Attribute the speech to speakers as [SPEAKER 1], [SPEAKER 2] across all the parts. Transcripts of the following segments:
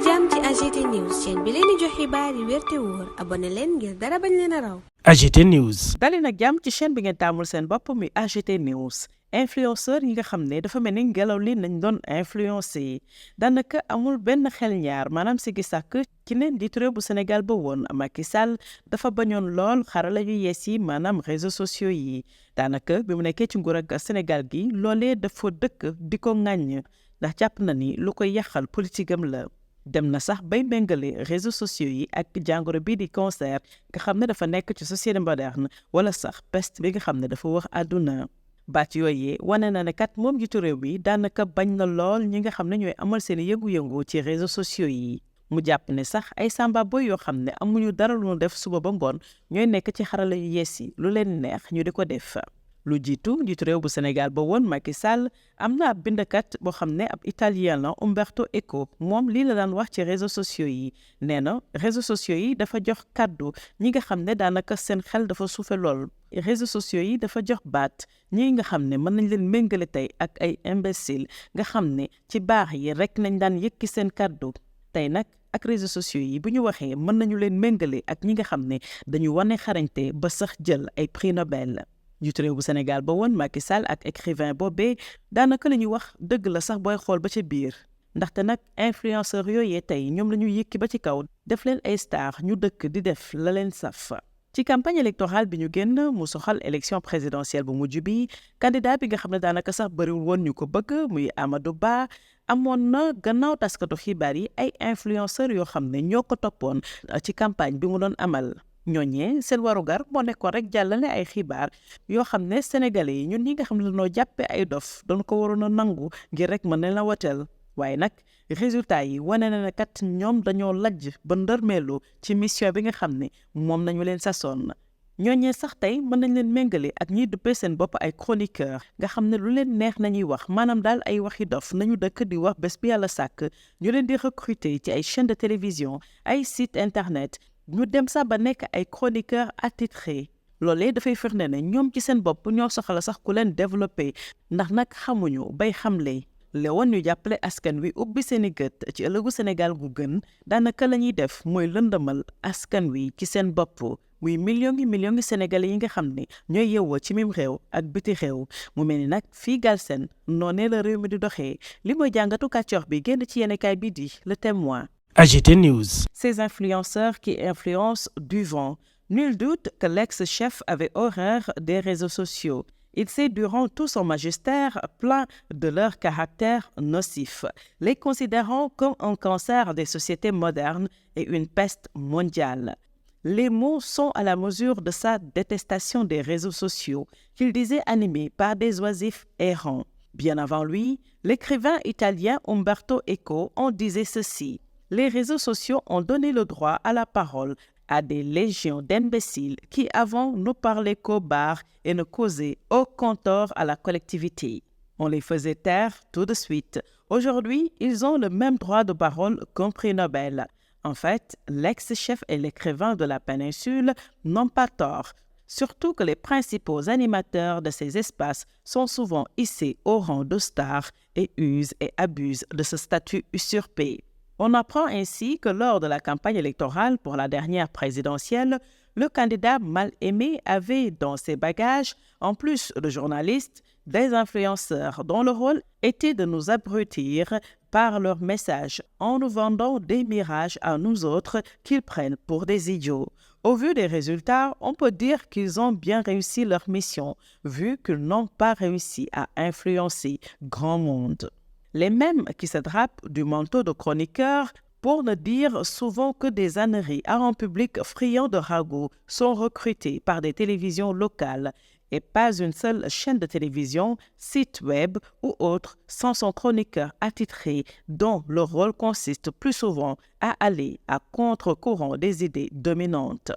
[SPEAKER 1] jàmm ci AGT News chaîne bi leen di jox xibaar yi wér te wóor abonné leen ngir dara bañ leen a raw.
[SPEAKER 2] AGT News.
[SPEAKER 3] dali nag jàmm ci chaîne bi ngeen taamul seen bopp muy AGT News. influenceur yi nga xam ne dafa mel ni ngelaw li nañ doon influencé daanaka amul benn xel ñaar maanaam si gi sàkk ci ne njiitu réew bu Sénégal ba woon Macky Sall dafa bañoon lool xarala yu yees yi maanaam réseaux sociaux yi daanaka bi mu nekkee ci nguur ak Sénégal gi loolee dafa dëkk di ko ŋàññ ndax jàpp na ni lu koy yàqal politique am la. dem na sax bay méngale réseaux sociaux yi ak jàngoro bii di cancer nga xam ne dafa nekk ci société moderne wala sax peste bi nga xam ne dafa wax àdduna. baat yooyee wane na ne kat moom jiitu réew mi daanaka bañ na lool ñi nga xam ne ñooy amal seen yëngu-yëngu ci réseaux sociaux yi mu jàpp ne sax ay samba boy yoo xam ne amuñu dara lu ñu def suba ba ngoon ñooy nekk ci xarala yu yees yi lu leen neex ñu di ko def. lu jiitu réew bu Sénégal ba woon Macky Sall am na ab bindkat boo xam ne ab italien la Umberto Eco moom lii la daan wax ci réseaux sociaux yi nee na réseaux sociaux yi dafa jox kàddu ñi nga xam ne daanaka seen xel dafa suufe lool. réseaux sociaux yi dafa jox baat ñi nga xam ne mën nañ leen méngale tey ak ay imbécile nga xam ne ci baax yi rek nañ daan yëkki seen kàddu tey nag ak réseaux sociaux yi bu ñu waxee mën nañu leen méngale ak ñi nga xam ne dañu wane xarañte ba sax jël ay prix Nobel. njiitu réew bu Sénégal ba woon Macky Sall ak écrivain boobee daanaka la ñuy wax dëgg la sax booy xool ba ca biir ndaxte nag influenceurs yooyee tey ñoom la ñuy yëkki ba ci kaw def leen ay star ñu dëkk di def la leen saf. ci campagne électorale bi ñu génn mu soxal élection présidentielle bu mujj bi candidat bi nga xam ne daanaka sax bëriwul woon ñu ko bëgg muy Amadou Ba amoon na gannaaw taskatu xibaar yi ay influenceurs yoo xam ne ñoo ko toppoon ci campagne bi mu doon amal. ñooñee seen warugar moo nekkoon rek jàllale ay xibaar yoo xam ne sénégalais yi ñun ñi nga xam ne dañoo jàppee ay dof doon ko waroon a nangu ngir rek mën na la woteel waaye nag résultat yi wane na ne kat ñoom dañoo lajj ba ndërmeelu ci mission bi nga xam ne moom nañu leen sasoon ñooñee sax tey mën nañ leen méngale ak ñiy duppee seen bopp ay chroniqueur nga xam ne lu leen neex nañuy wax maanaam daal ay waxi dof nañu dëkk di wax bés bi yàlla sàkk ñu leen di recruter ci ay chaînes de télévision ay site internet ñu dem sax ba nekk ay chroniqueurs attitrés loolee dafay firnde ne ñoom ci seen bopp ñoo soxla sax ku leen développé ndax nag xamuñu bay xamle lewoon ñu jàppale askan wi ubbi seen i gët ci ëllëgu Sénégal gu gën daanaka la ñuy def mooy lëndëmal askan wi ci seen bopp muy millions yi sénégalais yi nga xam ne ñooy yeewoo ci mim réew ak biti réew mu mel ni nag fii Galsen noonee la réew mi di doxee li mooy jàngatu kàccoor bi génn ci yéenekaay bi di Le Témoin.
[SPEAKER 2] AGT News.
[SPEAKER 3] Ces influenceurs qui influencent du vent. Nul doute que l'ex-chef avait horreur des réseaux sociaux. Il s'est, durant tout son magistère, plaint de leur caractère nocif, les considérant comme un cancer des sociétés modernes et une peste mondiale. Les mots sont à la mesure de sa détestation des réseaux sociaux, qu'il disait animés par des oisifs errants. Bien avant lui, l'écrivain italien Umberto Eco en disait ceci. Les réseaux sociaux ont donné le droit à la parole à des légions d'imbéciles qui avant ne parlaient qu'au bar et ne causaient aucun tort à la collectivité. On les faisait taire tout de suite. Aujourd'hui, ils ont le même droit de parole qu'un prix Nobel. En fait, l'ex-chef et l'écrivain de la péninsule n'ont pas tort, surtout que les principaux animateurs de ces espaces sont souvent hissés au rang de stars et usent et abusent de ce statut usurpé. On apprend ainsi que lors de la campagne électorale pour la dernière présidentielle, le candidat mal aimé avait dans ses bagages, en plus de journalistes, des influenceurs dont le rôle était de nous abrutir par leurs messages en nous vendant des mirages à nous autres qu'ils prennent pour des idiots. Au vu des résultats, on peut dire qu'ils ont bien réussi leur mission, vu qu'ils n'ont pas réussi à influencer grand monde. Les mêmes qui se drapent du manteau de chroniqueur pour ne dire souvent que des âneries à un public friand de ragots sont recrutés par des télévisions locales et pas une seule chaîne de télévision, site web ou autre sans son chroniqueur attitré dont le rôle consiste plus souvent à aller à contre-courant des idées dominantes.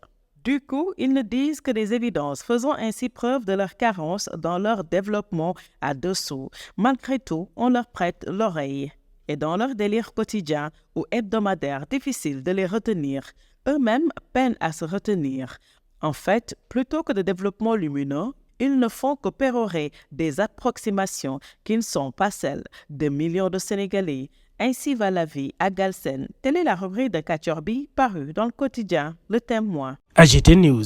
[SPEAKER 3] Du coup, ils ne disent que des évidences, faisant ainsi preuve de leur carence dans leur développement à dessous. Malgré tout, on leur prête l'oreille. Et dans leur délire quotidien ou hebdomadaire difficile de les retenir, eux-mêmes peinent à se retenir. En fait, plutôt que de développement lumineux, ils ne font que pérorer des approximations qui ne sont pas celles de millions de Sénégalais, Ainsi va la vie à Galsen. Telle est la rubrique de Kachorbi parue dans le quotidien Le Témoin.
[SPEAKER 2] AGT News.